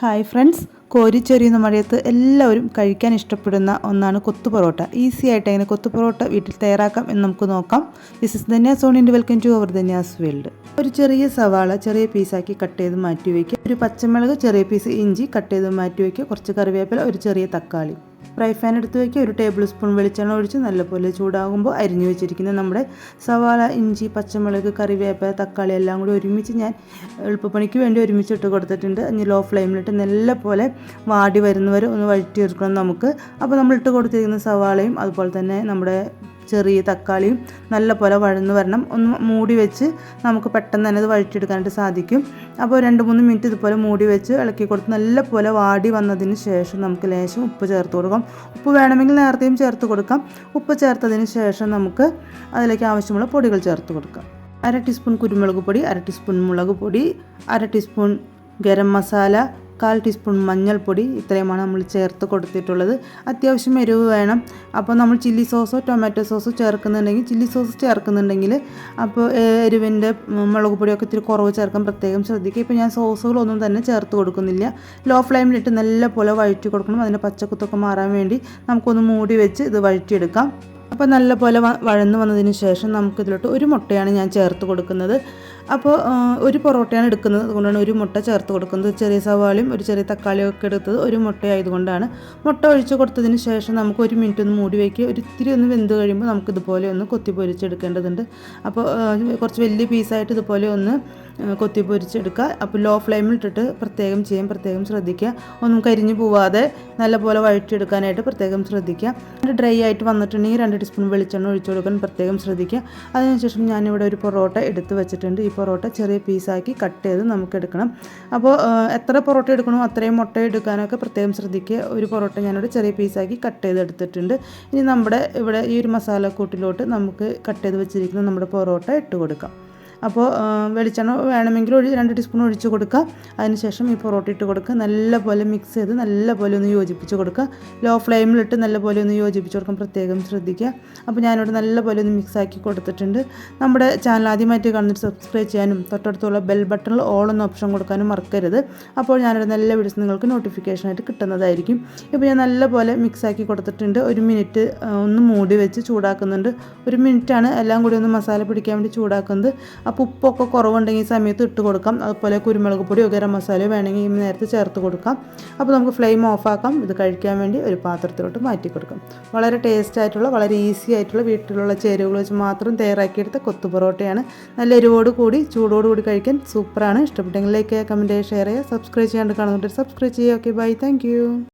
Hi friends, കോരിച്ചൊരിയുന്ന മഴയത്ത് എല്ലാവരും കഴിക്കാൻ ഇഷ്ടപ്പെടുന്ന ഒന്നാണ് കൊത്തു പൊറോട്ട. ഈസി ആയിട്ട് എങ്ങനെ കൊത്തു പൊറോട്ട വീട്ടിൽ തയ്യാറാക്കാം എന്ന് നമുക്ക് നോക്കാം. ദിസ് ഇസ് ധന്യ സോണിൻ്റെ welcome to our Dhanya's world. ഒരു ചെറിയ സവാള ചെറിയ പീസാക്കി കട്ട് ചെയ്ത് മാറ്റി വയ്ക്കുക. ഒരു പച്ചമുളക് ചെറിയ പീസ് ഇഞ്ചി കട്ട് ചെയ്ത് മാറ്റി വയ്ക്കുക. കുറച്ച് കറിവേപ്പില, ഒരു ചെറിയ തക്കാളി. ഫ്രൈ പാൻ എടുത്ത് വയ്ക്കുക. ഒരു ടേബിൾ സ്പൂൺ വെളിച്ചെണ്ണ ഒഴിച്ച് നല്ലപോലെ ചൂടാകുമ്പോൾ അരിഞ്ഞു വെച്ചിരിക്കുന്ന നമ്മുടെ സവാള, ഇഞ്ചി, പച്ചമുളക്, കറിവേപ്പില, തക്കാളി എല്ലാം കൂടി ഒരുമിച്ച് ഞാൻ എളുപ്പപ്പണിക്ക് വേണ്ടി ഒരുമിച്ച് ഇട്ട് കൊടുത്തിട്ടുണ്ട്. ഇനി ലോ ഫ്ലെയിമിലിട്ട് നല്ലപോലെ വാടി വരുന്നവരെ ഒന്ന് വഴറ്റിയെടുക്കണം നമുക്ക്. അപ്പോൾ നമ്മൾ ഇട്ട് കൊടുത്തിരിക്കുന്ന സവാളയും അതുപോലെ തന്നെ നമ്മുടെ ചെറിയ തക്കാളിയും നല്ലപോലെ വഴന്ന് വരണം. ഒന്ന് മൂടി വെച്ച് നമുക്ക് പെട്ടെന്ന് തന്നെ ഇത് വഴറ്റിയെടുക്കാനായിട്ട് സാധിക്കും. അപ്പോൾ 2-3 മിനിറ്റ് ഇതുപോലെ മൂടി വെച്ച് ഇളക്കി കൊടുത്ത് നല്ലപോലെ വാടി വന്നതിന് ശേഷം നമുക്ക് ലേശം ഉപ്പ് ചേർത്ത് കൊടുക്കാം. ഉപ്പ് വേണമെങ്കിൽ നേരത്തെയും ചേർത്ത് കൊടുക്കാം. ഉപ്പ് ചേർത്തതിന് ശേഷം നമുക്ക് അതിലേക്ക് ആവശ്യമുള്ള പൊടികൾ ചേർത്ത് കൊടുക്കാം. 1/2 ടീസ്പൂൺ കുരുമുളക് പൊടി, 1/2 ടീസ്പൂൺ മുളക് പൊടി, 1/2 ടീസ്പൂൺ ഗരം മസാല, 1/4 ടീസ്പൂൺ മഞ്ഞൾപ്പൊടി. ഇത്രയുമാണ് നമ്മൾ ചേർത്ത് കൊടുത്തിട്ടുള്ളത്. അത്യാവശ്യം എരിവ് വേണം. അപ്പോൾ നമ്മൾ ചില്ലി സോസോ ടൊമാറ്റോ സോസോ ചേർക്കുന്നുണ്ടെങ്കിൽ ചില്ലി സോസ് ചേർക്കുന്നുണ്ടെങ്കിൽ അപ്പോൾ എരിവിൻ്റെ മുളക് പൊടിയൊക്കെ ഇത്തിരി കുറവ് ചേർക്കാൻ പ്രത്യേകം ശ്രദ്ധിക്കുക. ഇപ്പോൾ ഞാൻ സോസുകളൊന്നും തന്നെ ചേർത്ത് കൊടുക്കുന്നില്ല. ലോ ഫ്ലെയിമിലിട്ട് നല്ലപോലെ വഴറ്റി കൊടുക്കണം. അതിൻ്റെ പച്ചക്കുത്തൊക്കെ മാറാൻ വേണ്ടി നമുക്കൊന്ന് മൂടി വെച്ച് ഇത് വഴറ്റിയെടുക്കാം. അപ്പോൾ നല്ലപോലെ വഴന്ന് വന്നതിന് ശേഷം നമുക്കിതിലോട്ട് ഒരു മുട്ടയാണ് ഞാൻ ചേർത്ത് കൊടുക്കുന്നത്. അപ്പോൾ ഒരു പൊറോട്ടയാണ് എടുക്കുന്നത്, അതുകൊണ്ടാണ് ഒരു മുട്ട ചേർത്ത് കൊടുക്കുന്നത്. ചെറിയ സവാളയും ഒരു ചെറിയ തക്കാളിയും ഒക്കെ എടുത്തത് ഒരു മുട്ടയായതുകൊണ്ടാണ്. മുട്ട ഒഴിച്ച് കൊടുത്തതിന് ശേഷം നമുക്ക് 1 മിനിറ്റ് ഒന്ന് മൂടി വയ്ക്കുക. ഇത്തിരി ഒന്ന് വെന്ത് കഴിയുമ്പോൾ നമുക്കിതുപോലെ ഒന്ന് കൊത്തി പൊരിച്ചെടുക്കേണ്ടതുണ്ട്. അപ്പോൾ കുറച്ച് വലിയ പീസായിട്ട് ഇതുപോലെ ഒന്ന് കൊത്തി പൊരിച്ചെടുക്കുക. അപ്പോൾ ലോ ഫ്ലെയിമിലിട്ടിട്ട് പ്രത്യേകം ശ്രദ്ധിക്കുക. ഒന്നും കരിഞ്ഞു പോവാതെ നല്ലപോലെ വഴറ്റിയെടുക്കാനായിട്ട് പ്രത്യേകം ശ്രദ്ധിക്കുക. ഡ്രൈ ആയിട്ട് വന്നിട്ടുണ്ടെങ്കിൽ 2 ടീസ്പൂൺ വെളിച്ചെണ്ണ ഒഴിച്ചു കൊടുക്കാൻ പ്രത്യേകം ശ്രദ്ധിക്കുക. അതിനുശേഷം ഞാനിവിടെ ഒരു പൊറോട്ട എടുത്ത് വെച്ചിട്ടുണ്ട്. ഈ പൊറോട്ട ചെറിയ പീസാക്കി കട്ട് ചെയ്ത് നമുക്ക് എടുക്കണം. അപ്പോൾ എത്ര പൊറോട്ട എടുക്കണോ അത്രയും മുട്ട എടുക്കാനൊക്കെ പ്രത്യേകം ശ്രദ്ധിക്കുക. ഒരു പൊറോട്ട ഞാനിവിടെ ചെറിയ പീസാക്കി കട്ട് ചെയ്ത് എടുത്തിട്ടുണ്ട്. ഇനി നമ്മുടെ ഇവിടെ ഈ ഒരു മസാലക്കൂട്ടിലോട്ട് നമുക്ക് കട്ട് ചെയ്ത് വെച്ചിരിക്കുന്ന നമ്മുടെ പൊറോട്ട ഇട്ട് കൊടുക്കാം. അപ്പോൾ വെളിച്ചെണ്ണ വേണമെങ്കിൽ 2 ടീസ്പൂൺ ഒഴിച്ച് കൊടുക്കുക. അതിനുശേഷം ഈ പൊറോട്ട ഇട്ട് കൊടുക്കുക. നല്ലപോലെ മിക്സ് ചെയ്ത് നല്ലപോലെ ഒന്ന് യോജിപ്പിച്ച് കൊടുക്കുക. ലോ ഫ്ലെയിമിലിട്ട് നല്ലപോലെ ഒന്ന് യോജിപ്പിച്ച് കൊടുക്കാൻ പ്രത്യേകം ശ്രദ്ധിക്കുക. അപ്പോൾ ഞാനിവിടെ നല്ലപോലെ ഒന്ന് മിക്സാക്കി കൊടുത്തിട്ടുണ്ട്. നമ്മുടെ ചാനൽ ആദ്യമായിട്ട് കാണുന്നിട്ട് സബ്സ്ക്രൈബ് ചെയ്യാനും തൊട്ടടുത്തുള്ള ബെൽ ബട്ടണിൽ ഓൾ എന്ന ഓപ്ഷൻ കൊടുക്കാനും മറക്കരുത്. അപ്പോൾ ഞാനിവിടെ നല്ല വീഡിയോസ് നിങ്ങൾക്ക് നോട്ടിഫിക്കേഷനായിട്ട് കിട്ടുന്നതായിരിക്കും. ഇപ്പോൾ ഞാൻ നല്ലപോലെ മിക്സാക്കി കൊടുത്തിട്ടുണ്ട്. 1 മിനിറ്റ് ഒന്ന് മൂടി വെച്ച് ചൂടാക്കുന്നുണ്ട്. 1 മിനിറ്റാണ് എല്ലാം കൂടി ഒന്ന് മസാല പിടിക്കാൻ വേണ്ടി ചൂടാക്കുന്നത്. അപ്പോൾ ഉപ്പൊക്കെ കുറവുണ്ടെങ്കിൽ ഈ സമയത്ത് ഇട്ട് കൊടുക്കാം. അതുപോലെ കുരുമുളക് പൊടിയോ ഗരം മസാലയോ വേണമെങ്കിൽ ഈ നേരത്തെ ചേർത്ത് കൊടുക്കാം. അപ്പോൾ നമുക്ക് ഫ്ലെയിം ഓഫാക്കാം. ഇത് കഴിക്കാൻ വേണ്ടി ഒരു പാത്രത്തിലോട്ട് മാറ്റി കൊടുക്കാം. വളരെ ടേസ്റ്റ് ആയിട്ടുള്ള വളരെ ഈസി ആയിട്ടുള്ള വീട്ടിലുള്ള ചേരുവകൾ വെച്ച് മാത്രം തയ്യാറാക്കിയെടുത്ത കൊത്തു പൊറോട്ടയാണ്. നല്ല എരിവോട് കൂടി ചൂടോടുകൂടി കഴിക്കാൻ സൂപ്പറാണ്. ഇഷ്ടപ്പെട്ടെങ്കിൽ ലൈക്ക് ചെയ്യുക, കമൻറ്റ് ചെയ്യുക, ഷെയർ ചെയ്യുക. സബ്സ്ക്രൈബ് ചെയ്യാണ്ട് കാണുന്നുണ്ട് സബ്സ്ക്രൈബ് ചെയ്യുക. Okay, bye, thank U.